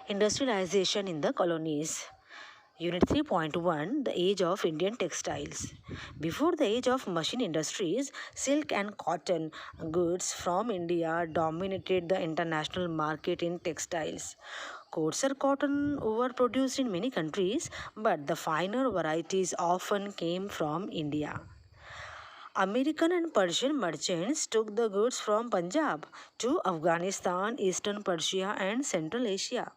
Industrialization in the colonies. Unit 3.1, The Age of Indian Textiles. Before the age of machine industries, silk and cotton goods from India dominated the international market in textiles. Coarser cotton were produced in many countries, but the finer varieties often came from India. American and Persian merchants took the goods from Punjab to Afghanistan, Eastern Persia, and Central Asia.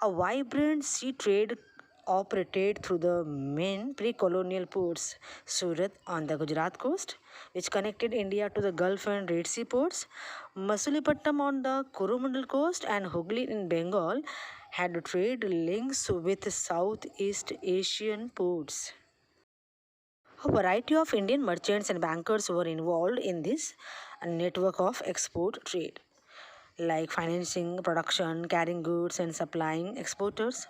A vibrant sea trade operated through the main pre-colonial ports, Surat on the Gujarat coast, which connected India to the Gulf and Red Sea ports, Masulipatam on the Coromandel coast, and Hooghly in Bengal had trade links with Southeast Asian ports. A variety of Indian merchants and bankers were involved in this network of export trade, like financing production, carrying goods, and supplying exporters.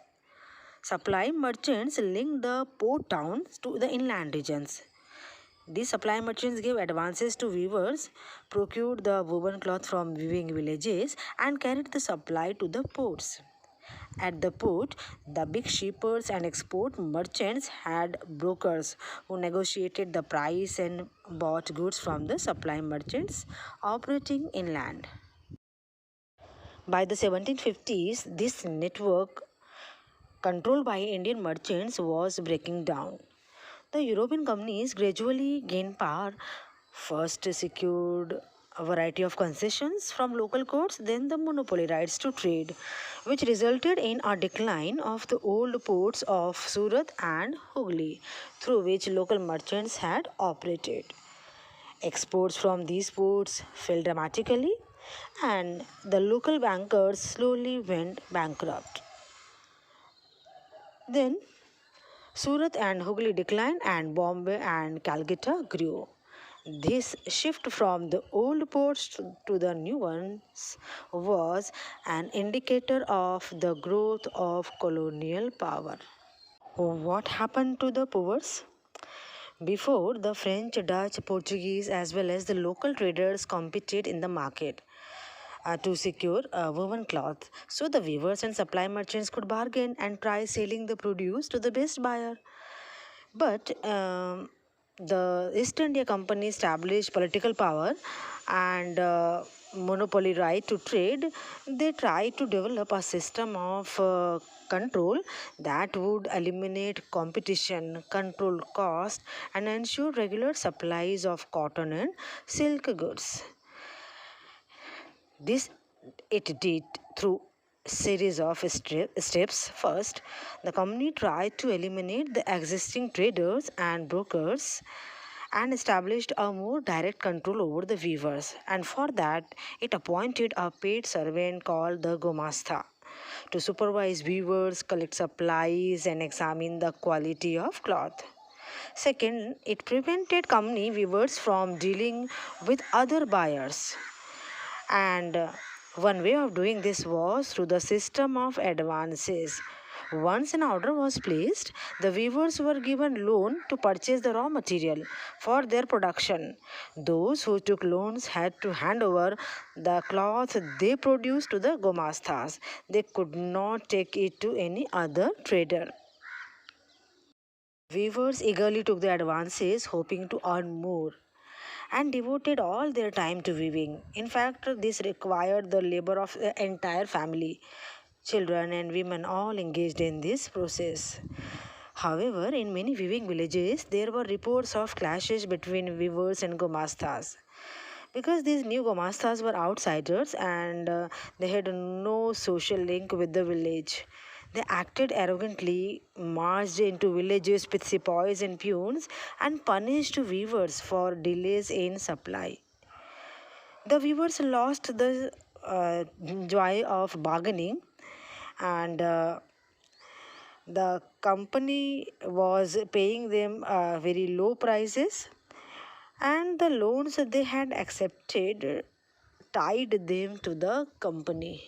Supply merchants linked the port towns to the inland regions. These supply merchants gave advances to weavers, procured the woven cloth from weaving villages, and carried the supply to the ports. At the port, the big shippers and export merchants had brokers who negotiated the price and bought goods from the supply merchants operating inland. By the 1750s, this network, controlled by Indian merchants, was breaking down. The European companies gradually gained power, first secured a variety of concessions from local courts, then the monopoly rights to trade, which resulted in a decline of the old ports of Surat and Hooghly, through which local merchants had operated. Exports from these ports fell dramatically, and the local bankers slowly went bankrupt. Then Surat and Hooghly declined, and Bombay and Calcutta grew. This shift from the old ports to the new ones was an indicator of the growth of colonial power. What happened to the Boers? Before, the French, Dutch, Portuguese, as well as the local traders competed in the market to secure woven cloth, so the weavers and supply merchants could bargain and try selling the produce to the best buyer. But the East India Company established political power and monopoly right to trade. They tried to develop a system of control that would eliminate competition, control cost, and ensure regular supplies of cotton and silk goods. This it did through series of steps. First, the company tried to eliminate the existing traders and brokers and established a more direct control over the weavers. And for that, it appointed a paid servant called the Gomastha to supervise weavers, collect supplies, and examine the quality of cloth. Second, it prevented company weavers from dealing with other buyers. And one way of doing this was through the system of advances. Once an order was placed, the weavers were given loan to purchase the raw material for their production. Those who took loans had to hand over the cloth they produced to the Gomasthas. They could not take it to any other trader. Weavers eagerly took the advances, hoping to earn more, and devoted all their time to weaving. In fact, this required the labor of the entire family. Children and women all engaged in this process. However, in many weaving villages, there were reports of clashes between weavers and Gomasthas. Because these new Gomasthas were outsiders and they had no social link with the village. They acted arrogantly, marched into villages with sepoys and peons, and punished weavers for delays in supply. The weavers lost the joy of bargaining, and the company was paying them very low prices, and the loans they had accepted tied them to the company.